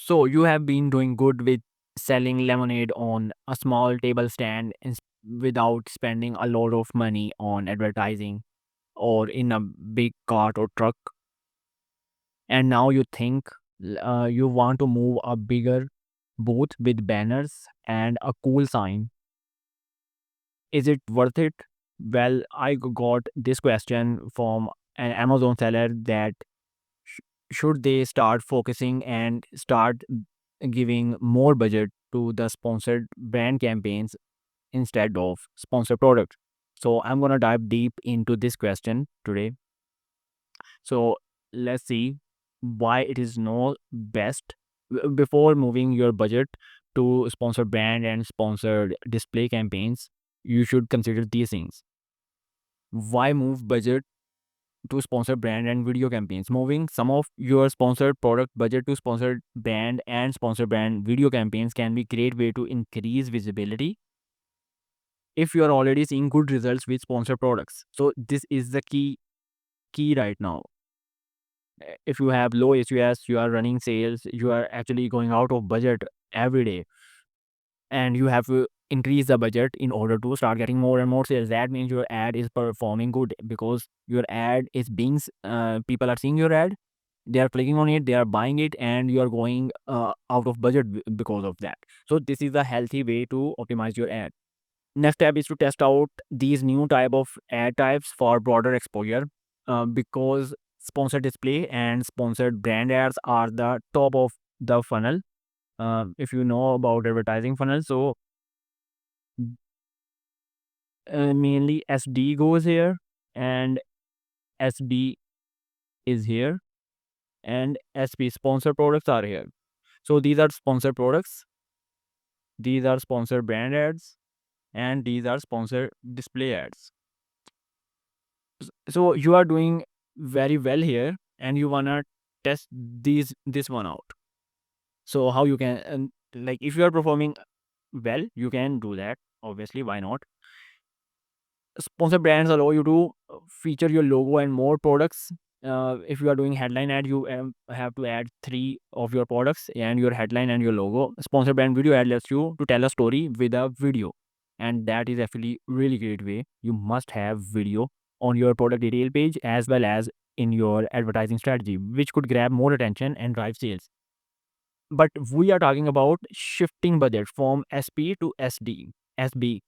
So you have been doing good with selling lemonade on a small table stand without spending a lot of money on advertising or in a big cart or truck. And now you think you want to move a bigger booth with banners and a cool sign. Is it worth it? Well, got this question from an Amazon seller that sh- should they start focusing and start giving more budget to the sponsored brand campaigns instead of sponsored products. So I'm going to dive deep into this question today. So let's see why it is no best before moving your budget to sponsored brand and sponsored display campaigns. You should consider these things. Why move budget to sponsor brand and video campaigns? Moving some of your sponsored product budget to sponsored brand and sponsor brand video campaigns can be great way to increase visibility if you are already seeing good results with sponsored products. So this is the key right now. If you have low HUS, you are running sales, you are actually going out of budget every day, and you have to increase the budget in order to start getting more and more sales. That means your ad is performing good because your ad is being people are seeing your ad, they are clicking on it, they are buying it, and you are going out of budget because of that. So this is a healthy way to optimize your ad. Next step is to test out these new type of ad types for broader exposure, because sponsored display and sponsored brand ads are the top of the funnel. If you know about advertising funnel, so mainly SD goes here, and SD is here, and SP sponsored products are here. So these are sponsored products, these are sponsored brand ads, and these are sponsored display ads. So you are doing very well here, and you wanna test this one out. So how you can, like, if you are performing well, you can do that. Obviously, why not? Sponsor brands allow you to feature your logo and more products. If you are doing headline ad, you have to add three of your products and your headline and your logo. Sponsor brand video ad lets you to tell a story with a video, and that is actually really great way. You must have video on your product detail page as well as in your advertising strategy, which could grab more attention and drive sales. But we are talking about shifting budget from SP to SD, SB,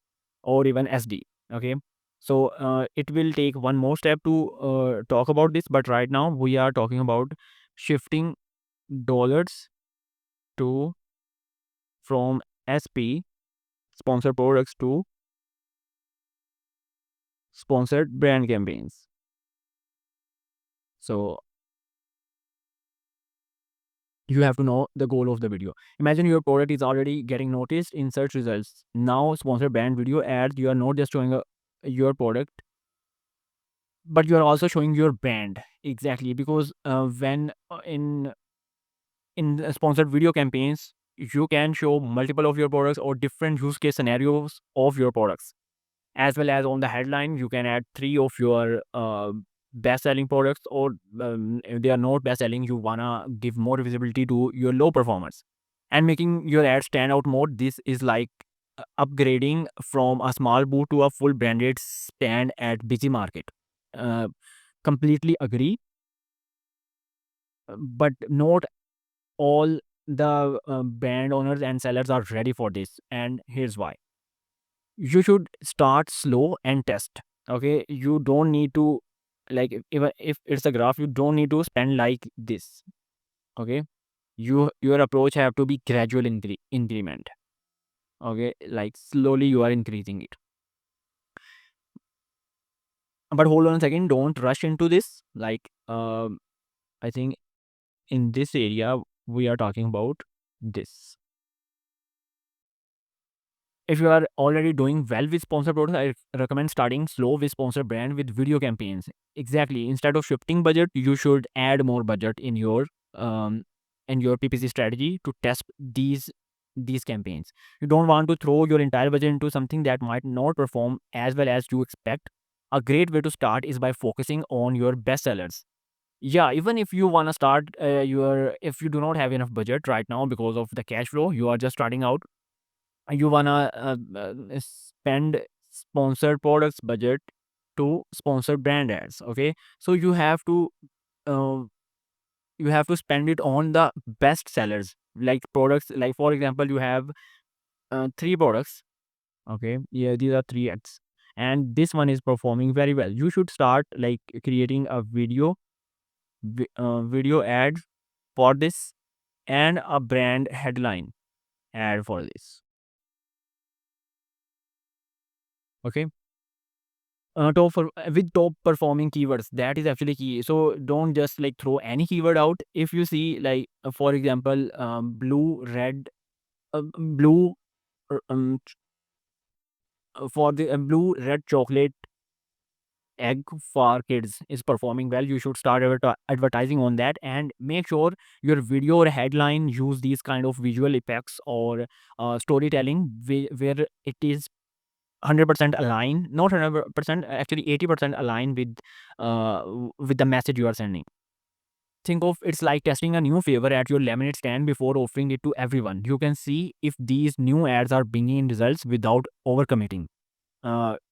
or even SD. Okay. So it will take one more step to talk about this. But right now, we are talking about shifting dollars to from SP, sponsored products, to sponsored brand campaigns. So you have to know the goal of the video. Imagine your product is already getting noticed in search results. Now, sponsored brand video ads, you are not just showing your product, but you are also showing your brand. Exactly, because when in sponsored video campaigns, you can show multiple of your products or different use case scenarios of your products, as well as on the headline you can add three of your best selling products, or if they are not best selling, you wanna give more visibility to your low performers and making your ad stand out more. This is like upgrading from a small booth to a full branded stand at busy market. uh, Completely agree, but not all the brand owners and sellers are ready for this, and here's why. You should start slow and test. Okay, you don't need to, like, even if it's a graph, you don't need to spend like this. Okay, your approach have to be gradual increment. Okay, like slowly you are increasing it. But hold on a second, don't rush into this. Like, I think in this area we are talking about this. If you are already doing well with sponsored products, I recommend starting slow with sponsored brand with video campaigns. Exactly. Instead of shifting budget, you should add more budget um in your PPC strategy to test these campaigns. You don't want to throw your entire budget into something that might not perform as well as you expect. A great way to start is by focusing on your best sellers. Yeah, even if you want to start your if you do not have enough budget right now because of the cash flow, you are just starting out, you want to spend sponsored products budget to sponsor brand ads. Okay, so uh, you have to spend it on the best sellers, like products, like for example you have three products. Okay, yeah, these are three ads, and this one is performing very well. You should start like creating a video ad for this, and a brand headline ad for this. Okay, with top performing keywords, that is actually key. So don't just like throw any keyword out. If you see like for example blue for the blue red chocolate egg for kids is performing well, you should start advertising on that, and make sure your video or headline use these kind of visual effects or storytelling where it is 100% aligned, not 100%, actually 80% aligned with the message you are sending. Think of it's like testing a new flavor at your lemonade stand before offering it to everyone. You can see if these new ads are bringing in results without overcommitting.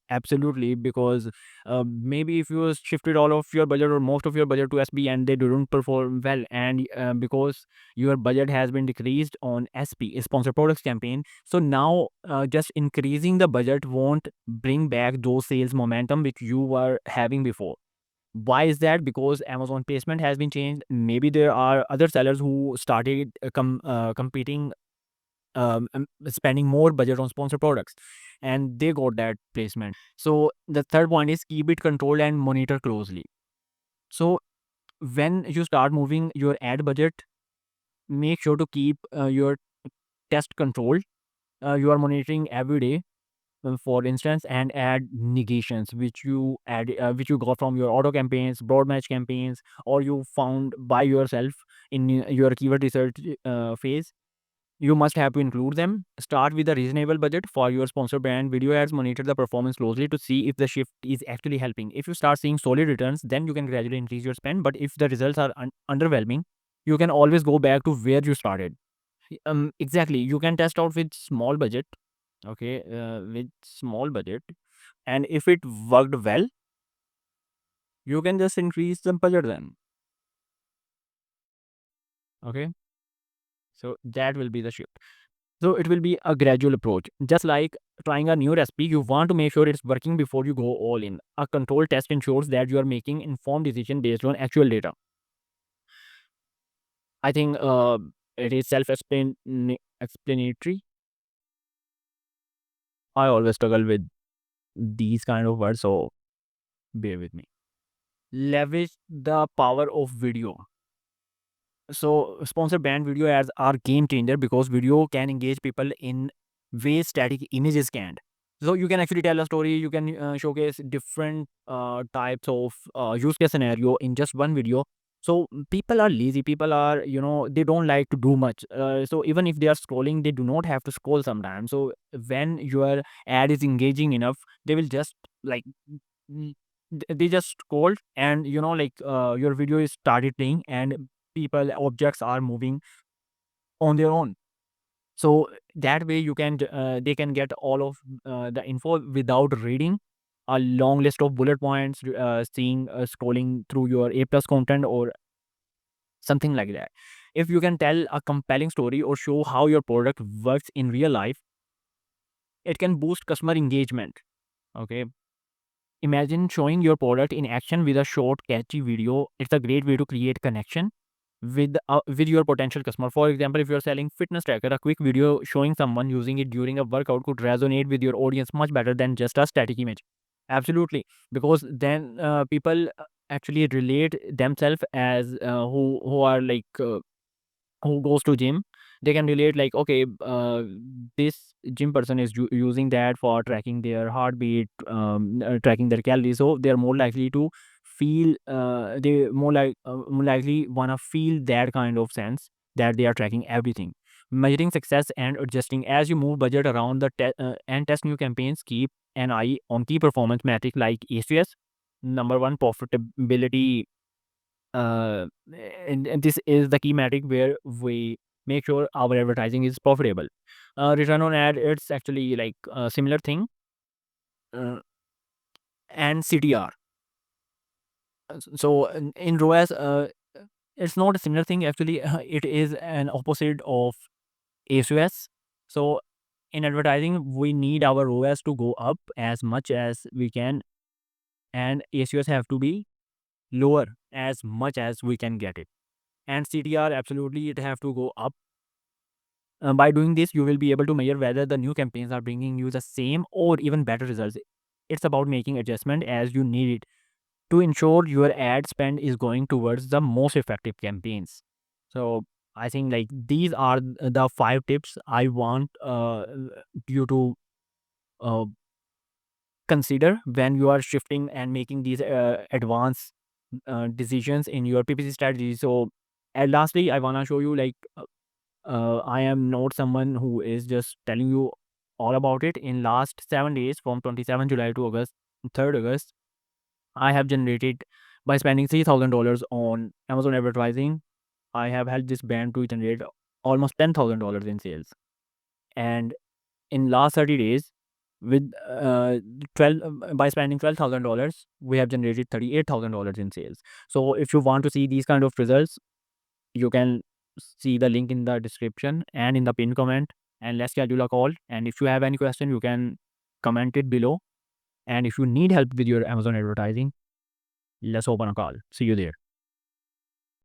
Absolutely, because maybe if you shifted all of your budget or most of your budget to SB and they didn't perform well, and because your budget has been decreased on SP, sponsor products campaign, so now just increasing the budget won't bring back those sales momentum which you were having before. Why is that? Because Amazon placement has been changed. Maybe there are other sellers who started competing, spending more budget on sponsor products, and they got that placement. So the third point is keep it controlled and monitor closely. So when you start moving your ad budget, make sure to keep your test controlled. You are monitoring every day, for instance, and add negations which you got from your auto campaigns, broad match campaigns, or you found by yourself in your keyword research phase. You must have to include them. Start with a reasonable budget for your sponsor brand video ads. Monitor the performance closely to see if the shift is actually helping. If you start seeing solid returns, then you can gradually increase your spend. But if the results are underwhelming, you can always go back to where you started. Exactly. You can test out with small budget. Okay, with small budget, and if it worked well, you can just increase the budget then. Okay, so that will be the shift. So it will be a gradual approach. Just like trying a new recipe, you want to make sure it's working before you go all in. A controlled test ensures that you are making informed decision based on actual data. I think it is explanatory. I always struggle with these kind of words, so bear with me. Leverage the power of video. So sponsored brand video ads are game changer because video can engage people in ways static images can't. So you can actually tell a story. You can showcase different types of use case scenario in just one video. So people are lazy. People are, they don't like to do much. So even if they are scrolling, they do not have to scroll sometimes. So when your ad is engaging enough, they will just like mm, they just scroll, and your video is started playing, and people objects are moving on their own. So that way they can get all of the info without reading a long list of bullet points, seeing scrolling through your A plus content or something like that. If you can tell a compelling story or show how your product works in real life, it can boost customer engagement. Okay, imagine showing your product in action with a short catchy video. It's a great way to create connection with your potential customer. For example, if you're selling fitness tracker, a quick video showing someone using it during a workout could resonate with your audience much better than just a static image. Absolutely, because then people actually relate themselves as who are like who goes to gym. They can relate like, okay, this gym person is using that for tracking their heartbeat, tracking their calories, so they're more likely to feel they more likely want to feel that kind of sense that they are tracking everything. Measuring success and adjusting as you move budget around and test new campaigns. Keep an eye on key performance metric like ACS, number one profitability uh, and this is the key metric where we make sure our advertising is profitable. Return on ad, it's actually like a similar thing, uh, and CTR. So in ROAS, it's not a similar thing actually. It is an opposite of ASOS. So in advertising, we need our ROAS to go up as much as we can, and ASOS have to be lower as much as we can get it. And CTR, absolutely, it have to go up. By doing this, you will be able to measure whether the new campaigns are bringing you the same or even better results. It's about making adjustment as you need it to ensure your ad spend is going towards the most effective campaigns. So I think like these are the 5 tips I want you to uh, consider when you are shifting and making these advanced decisions in your PPC strategy. So, and lastly, I wanna show you like I am not someone who is just telling you all about it. In last 7 days, from 27 July to August 3rd August, I have generated by spending $3,000 on Amazon advertising. I have helped this brand to generate almost $10,000 in sales. And in last 30 days, with 12 by spending $12,000, we have generated $38,000 in sales. So if you want to see these kind of results, you can see the link in the description and in the pinned comment, and let's schedule a call. And if you have any question, you can comment it below. And if you need help with your Amazon advertising, let's open a call. See you there.